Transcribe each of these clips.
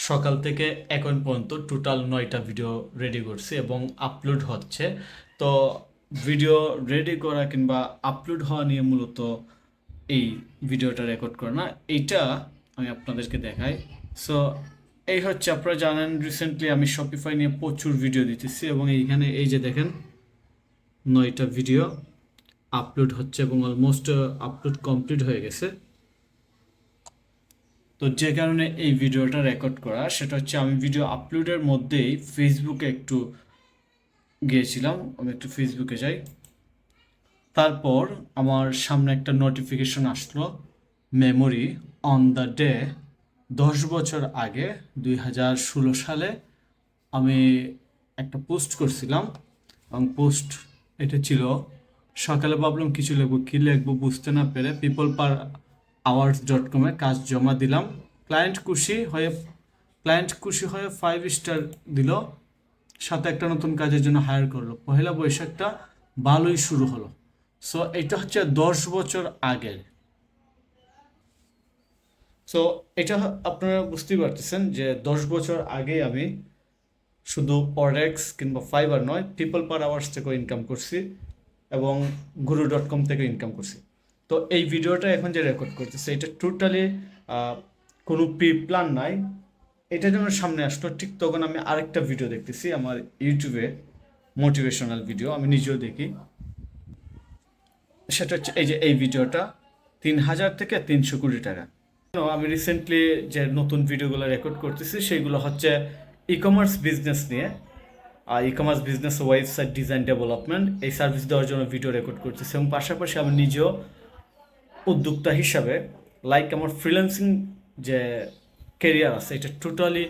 সকাল থেকে এখন পর্যন্ত টোটাল 9টা ভিডিও রেডি করছি এবং আপলোড হচ্ছে। তো ভিডিও রেডি করা কিংবা আপলোড হওয়া নিয়ে মূলত এই ভিডিওটা রেকর্ড করা না, এইটা আমি আপনাদেরকে দেখাই। সো এই হচ্ছে, আপনারা জানেন রিসেন্টলি আমি শপিফাই নিয়ে প্রচুর ভিডিও দিতেছি এবং এইখানে এই যে দেখেন 9টা ভিডিও আপলোড হচ্ছে এবং অলমোস্ট আপলোড কমপ্লিট হয়ে গেছে। তো যে কারণে এই ভিডিওটা রেকর্ড করা সেটা হচ্ছে, আমি ভিডিও আপলোডের মধ্যেই ফেসবুকে একটু গিয়েছিলাম। আমি একটু ফেসবুকে যাই, তারপর আমার সামনে একটা নোটিফিকেশন আসলো, মেমোরি অন দ্য ডে 10 বছর আগে 2016 সালে আমি একটা পোস্ট করছিলাম এবং পোস্ট এটা ছিল, সকালে ভাবলাম কিছু লিখবো, কী লিখবো বুঝতে না পেরে peopleperhours.com-এ কাজ জমা দিলাম। ক্লায়েন্ট খুশি হয়ে ক্লায়েন্ট খুশি হয়ে 5 স্টার দিল, সাথে একটা নতুন কাজের জন্য হায়ার করলো। পহেলা বৈশাখটা ভালোই শুরু হলো। সো এটা হচ্ছে 10 বছর আগের। সো এটা আপনারা বুঝতেই পারতেছেন যে 10 বছর আগে আমি শুধু অরেক্স কিংবা ফাইবার নয়, peopleperhours থেকেও ইনকাম করছি এবং guru.com থেকে ইনকাম করছি। তো এই ভিডিওটা এখন যে রেকর্ড করতেছে এটা টোটালি কোনো প্রি প্ল্যান নাই। এটা যখন সামনে আসলো ঠিক তখন আমি আরেকটা ভিডিও দেখতেছি আমার ইউটিউবে, মোটিভেশনাল ভিডিও, আমি নিজেও দেখি। সেটা হচ্ছে এই যে এই ভিডিওটা, 3,000 থেকে 300 কোটি টাকা। আমি রিসেন্টলি যে নতুন ভিডিওগুলো রেকর্ড করতেছি সেইগুলো হচ্ছে ই কমার্স বিজনেস নিয়ে। E commerce business, website design, development, এই সার্ভিস দেওয়ার জন্য ভিডিও রেকর্ড করতেছি এবং পাশাপাশি আমি নিজেও উদ্যোক্তা হিসাবে, লাইক আমার ফ্রিল্যান্সিং যে কেরিয়ার আছে এটা টোটালি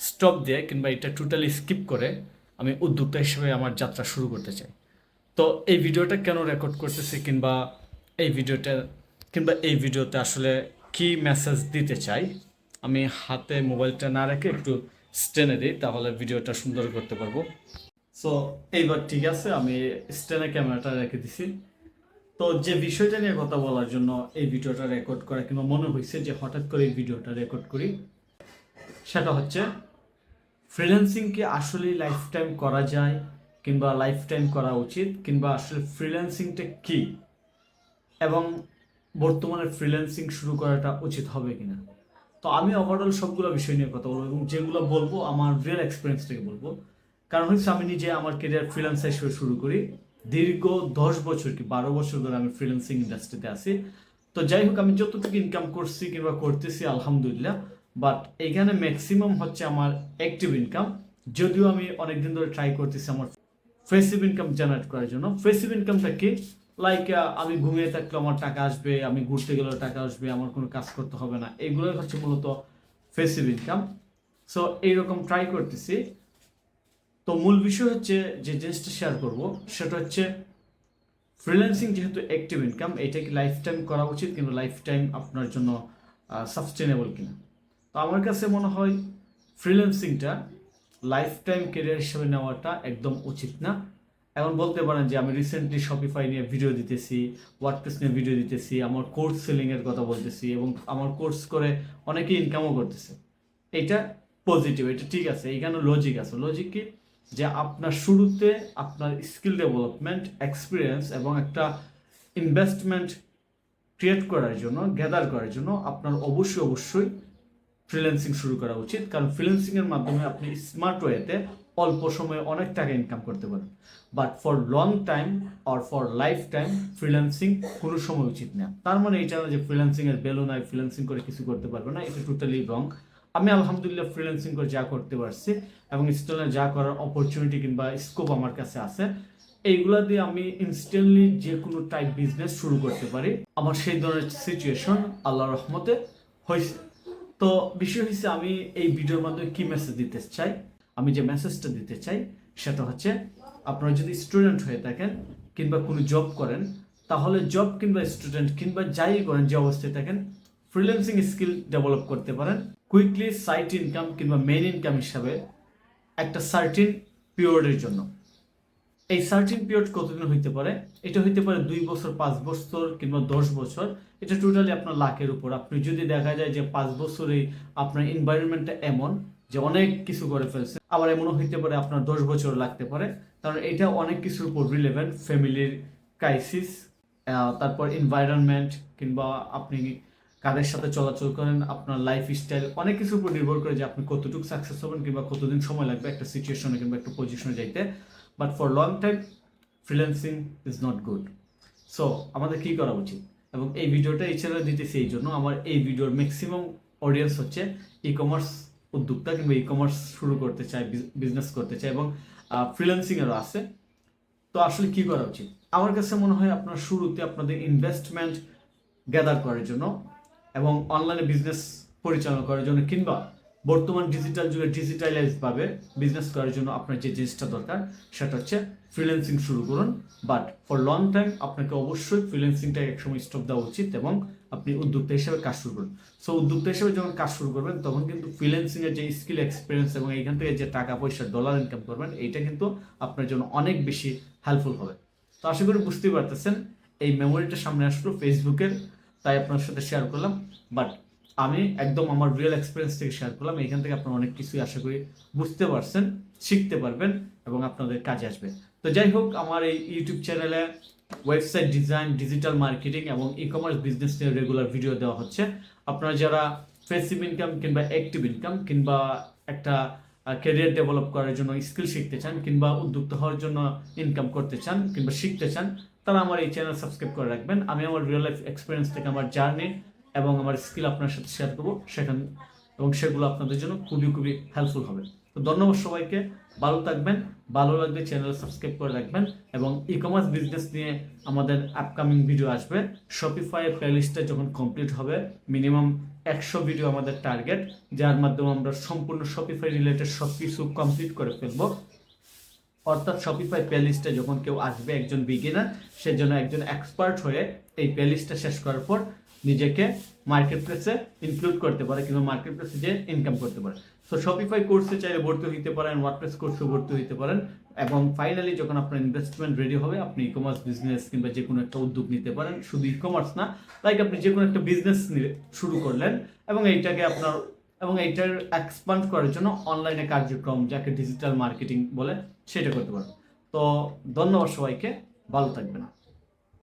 স্টপ দিয়ে কিংবা এটা টোটালি স্কিপ করে আমি উদ্যোক্তা হিসেবে আমার যাত্রা শুরু করতে চাই। তো এই ভিডিওটা কেন রেকর্ড করতেছি এই ভিডিওতে আসলে কি মেসেজ দিতে চাই, আমি হাতে মোবাইলটা না রেখে একটু স্টেনে দিই, তাহলে ভিডিওটা সুন্দর করতে পারবো। সো এইবার ঠিক আছে, আমি স্টেনে ক্যামেরাটা রেখে দিছি। তো যে বিষয়টা নিয়ে কথা বলার জন্য এই ভিডিওটা রেকর্ড করা কিংবা মনে হয়েছে যে হঠাৎ করে এই ভিডিওটা রেকর্ড করি, সেটা হচ্ছে ফ্রিল্যান্সিং কি আসলেই লাইফ টাইম করা যায় কিংবা লাইফ টাইম করা উচিত, কিংবা আসলে ফ্রিল্যান্সিংটা কি এবং বর্তমানে ফ্রিল্যান্সিং শুরু করাটা উচিত হবে কিনা। তো আমি ওভারঅল সবগুলো বিষয় নিয়ে কথা বলবো এবং যেগুলো বলবো আমার রিয়েল এক্সপিরিয়েন্স থেকে বলবো। কারণ হচ্ছে আমি নিজে আমার কেরিয়ার ফ্রিল্যান্সার হিসেবে শুরু করি, দীর্ঘ 10 বছর কি 12 বছর ধরে আমি ফ্রিল্যান্সিং ইন্ডাস্ট্রিতে আছি। তো যাই হোক, আমি যতটুকু ইনকাম করছি কিংবা করতেছি আলহামদুলিল্লাহ, বাট এইখানে ম্যাক্সিমাম হচ্ছে আমার অ্যাক্টিভ ইনকাম। যদিও আমি অনেকদিন ধরে ট্রাই করতেছি আমার ফেসিভ ইনকাম জেনারেট করার জন্য। ফেসিভ ইনকামটা কি, লাইক আমি ঘুমিয়ে থাকলে আমার টাকা আসবে, আমি ঘুরতে গেলেও টাকা আসবে, আমার কোনো কাজ করতে হবে না, এগুলোই হচ্ছে মূলত ফেসিভ ইনকাম। সো এইরকম ট্রাই করতেছি। তো মূল বিষয় হচ্ছে যে জিনিসটা শেয়ার করব সেটা হচ্ছে, ফ্রিল্যান্সিং যেহেতু অ্যাক্টিভ ইনকাম, এটা কি লাইফ টাইম করা উচিত কিন্তু লাইফ টাইম আপনার জন্য সাস্টেনেবল কিনা। তো আমার কাছে মনে হয় ফ্রিল্যান্সিংটা লাইফ টাইম কেরিয়ার হিসেবে নেওয়াটা একদম উচিত না। এখন বলতে পারেন যে আমি রিসেন্টলি শপিফাই নিয়ে ভিডিও দিতেছি, ওয়ার্ডপ্রেস নিয়ে ভিডিও দিতেছি, আমার কোর্স সেলিংয়ের কথা বলতেছি এবং আমার কোর্স করে অনেকেই ইনকামও করতেছে। এটা পজিটিভ, এটা ঠিক আছে, এখানে লজিক আছে। লজিক কি, যে আপনার শুরুতে আপনার স্কিল ডেভেলপমেন্ট, এক্সপিরিয়েন্স এবং একটা ইনভেস্টমেন্ট ক্রিয়েট করার জন্য, গ্যাদার করার জন্য আপনার অবশ্যই ফ্রিল্যান্সিং শুরু করা উচিত। কারণ ফ্রিল্যান্সিংয়ের মাধ্যমে আপনি স্মার্ট ওয়েতে অল্প সময়ে অনেক টাকা ইনকাম করতে পারেন। But for long time or for life time freelancing কোনো সময় উচিত না। তার মানে এটা না যে ফ্রিল্যান্সিংয়ের ভ্যালু নাই, ফ্রিল্যান্সিং করে কিছু করতে পারবে না, এটা টোটালি রং। আমি আলহামদুলিল্লাহ ফ্রিল্যান্সিং করে যা করতে পারছি এবং স্টিল যা করার অপরচুনিটি কিংবা স্কোপ আমার কাছে আছে, এইগুলা দিয়ে আমি ইনস্ট্যান্টলি যে কোনো টাইপ বিজনেস শুরু করতে পারি। আমার সেই ধরনের সিচুয়েশন আল্লাহর রহমতে হয়েছে। তো বিষয় হচ্ছে, আমি এই ভিডিওর মাধ্যমে কি মেসেজ দিতে চাই, আমি যে মেসেজটা দিতে চাই সেটা হচ্ছে, আপনারা যদি স্টুডেন্ট হয়ে থাকেন কিংবা কোনো জব করেন, তাহলে জব কিংবা স্টুডেন্ট কিংবা যাই করেন, যে অবস্থায় থাকেন, ফ্রিল্যান্সিং স্কিল ডেভেলপ করতে পারেন কুইকলি সাইড ইনকাম কিংবা মেইন ইনকাম হিসাবে একটা সার্টিন পিরিয়ডের জন্য। এই সার্টিন পিরিয়ড কতদিন হইতে পারে, এটা হইতে পারে 2 বছর, 5 বছর কিংবা 10 বছর। এটা টোটালি আপনার লাকের উপর। আপনি যদি দেখা যায় যে 5 বছরেই আপনার এনভায়রনমেন্টটা এমন যে অনেক কিছু করে ফেলছে, আবার এমনও হইতে পারে আপনার 10 বছর লাগতে পারে, কারণ এটা অনেক কিছুর উপর রিলেভেন্ট, ফ্যামিলির ক্রাইসিস, তারপর এনভায়রনমেন্ট, কিংবা আপনি কাদের সাথে চলাচল করেন, আপনার লাইফ স্টাইল, অনেক কিছুর উপর নির্ভর করে যে আপনি কতটুকু সাকসেস হবেন কিংবা কতদিন সময় লাগবে একটা সিচুয়েশনে কিংবা একটা পজিশনে যাইতে। But for long time freelancing is not good. So আমাদের কি করা উচিত, এবং এই ভিডিওটা এই চ্যানেলে দিতেছি এই জন্য, আমার এই ভিডিওর ম্যাক্সিমাম অডিয়েন্স হচ্ছে ই কমার্স উদ্যোক্তা কিংবা ই কমার্স শুরু করতে চায়, বিজনেস করতে চায়, এবং ফ্রিল্যান্সিংয়েরও আছে। তো আসলে কি করা উচিত? আমার কাছে মনে হয় আপনার শুরুতে আপনাদের ইনভেস্টমেন্ট গ্যাদার করার জন্য এবং অনলাইনে বিজনেস পরিচালনা করার জন্য, কিংবা বর্তমান ডিজিটাল যুগে ডিজিটালাইজ ভাবে বিজনেস করার জন্য আপনার যে জিনিসটা দরকার সেটা হচ্ছে ফ্রিল্যান্সিং শুরু করুন। বাট ফর লং টাইম আপনাকে অবশ্যই ফ্রিল্যান্সিংটা একসময় স্টপ দেওয়া উচিত এবং আপনি উদ্যোক্তা হিসেবে কাজ শুরু করুন। সো উদ্যোক্তা হিসেবে যখন কাজ শুরু করবেন তখন কিন্তু ফ্রিল্যান্সিং এর যে স্কিল, এক্সপিরিয়েন্স এবং এইখান থেকে যে টাকা পয়সা ডলার ইনকাম করবেন, এইটা কিন্তু আপনার জন্য অনেক বেশি হেল্পফুল হবে। তো আশা করি বুঝতেই পারতেছেন, এই মেমোরিটা সামনে আসলো ফেসবুকের, তাই আপনার সাথে শেয়ার করলাম। বাট আমি একদম আমার রিয়েল এক্সপিরিয়েন্স থেকে শেয়ার করলাম, এখান থেকে আপনারা অনেক কিছুই আশা করি বুঝতে পারছেন, শিখতে পারবেন এবং আপনাদের কাজে আসবে। তো যাই হোক, আমার এই ইউটিউব চ্যানেলে ওয়েবসাইট ডিজাইন, ডিজিটাল মার্কেটিং এবং ই কমার্স বিজনেস নিয়ে রেগুলার ভিডিও দেওয়া হচ্ছে। আপনারা যারা প্যাসিভ ইনকাম কিংবা অ্যাক্টিভ ইনকাম কিংবা একটা ক্যারিয়ার ডেভেলপ করার জন্য স্কিল শিখতে চান, কিংবা উদ্যোক্তা হওয়ার জন্য ইনকাম করতে চান কিংবা শিখতে চান, তারা আমার এই চ্যানেল সাবস্ক্রাইব করে রাখবেন। আমি আমার রিয়েল লাইফ এক্সপিরিয়েন্স থেকে আমার জার্নি এবং আমার স্কিল আপনার সাথে শেয়ার করবো সেখানে, এবং সেগুলো আপনাদের জন্য খুবই খুবই হেল্পফুল হবে। তো ধন্যবাদ সবাইকে, ভালো থাকবেন, ভালো লাগলে চ্যানেল সাবস্ক্রাইব করে রাখবেন। এবং ই কমার্স বিজনেস নিয়ে আমাদের আপকামিং ভিডিও আসবে। শপিফাই প্লেলিস্টে যখন কমপ্লিট হবে, মিনিমাম 100 ভিডিও আমাদের টার্গেট, যার মাধ্যমে আমরা সম্পূর্ণ শপিফাই রিলেটেড সব কিছু কমপ্লিট করে ফেলবো। অর্থাৎ শপিফাই প্লেলিস্টে যখন কেউ আসবে, একজন বিগিনার, সে যেন একজন এক্সপার্ট হয়ে এই প্লেলিস্টটা শেষ করার পর নিজেকে মার্কেট প্লেসে ইনক্লুড করতে পারে কিংবা মার্কেট প্লেসে যে ইনকাম করতে পারে। সো শপিফাই কোর্সে চাইলে ভর্তি হইতে পারেন, ওয়ার্ডপ্রেস কোর্সে ভর্তি হইতে পারেন, এবং ফাইনালি যখন আপনার ইনভেস্টমেন্ট রেডি হবে, আপনি ই কমার্স বিজনেস কিংবা যে কোনো একটা উদ্যোগ নিতে পারেন। শুধু ই কমার্স না, লাইক আপনি যে কোনো একটা বিজনেস শুরু করলেন এবং এইটাকে আপনার এবং এইটার এক্সপান্ড করার জন্য অনলাইনে কার্যক্রম, যাকে ডিজিটাল মার্কেটিং বলে, সেটা করতে পারবেন। তো ধন্যবাদ সবাইকে, ভালো থাকবেন।